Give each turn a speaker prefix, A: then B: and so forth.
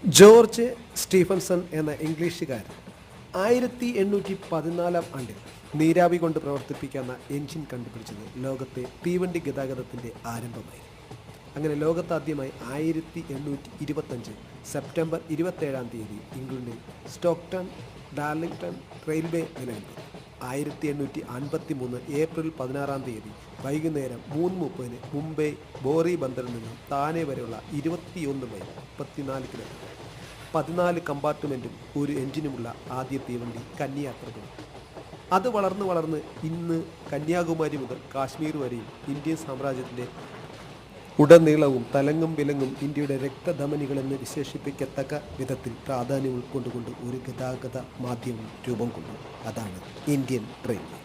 A: George Stephenson എന്ന ഇംഗ്ലീഷുകാരൻ 1814 ആണ്ടിൽ നീരാവി കൊണ്ട് പ്രവർത്തിപ്പിക്കുന്ന എൻജിൻ കണ്ടുപിടിച്ചത് ലോകത്തെ തീവണ്ടി ഗതാഗതത്തിൻ്റെ ആരംഭമായിരുന്നു. അങ്ങനെ ലോകത്താദ്യമായി 1825 സെപ്റ്റംബർ 27 ഇംഗ്ലണ്ടിൽ സ്റ്റോക്ടൺ ഡാർലിംഗ്ടൺ റെയിൽവേ നിലവിൽ വന്നു. 1853 ഏപ്രിൽ 16 വൈകുന്നേരം 3:30 മുംബൈ ബോറി ബന്ദറിൽ നിന്നും താനെ വരെയുള്ള 21 മൈൽ 34 കിലോമീറ്റർ 14 കമ്പാർട്ട്മെൻറ്റും ഒരു എൻജിനുമുള്ള ആദ്യ തീവണ്ടി കന്യായാത്ര തുടങ്ങി. അത് വളർന്ന് ഇന്ന് കന്യാകുമാരി മുതൽ കാശ്മീർ വരെയും ഇന്ത്യൻ സാമ്രാജ്യത്തിൻ്റെ ഉടനീളവും തലങ്ങും വിലങ്ങും ഇന്ത്യയുടെ രക്തധമനികളെന്ന് വിശേഷിപ്പിക്കത്തക്ക വിധത്തിൽ പ്രാധാന്യം ഉൾക്കൊണ്ടുകൊണ്ട് ഒരു ഗതാഗത മാധ്യമം രൂപം കൊണ്ടു. അതാണ് ഇന്ത്യൻ റെയിൽവേ.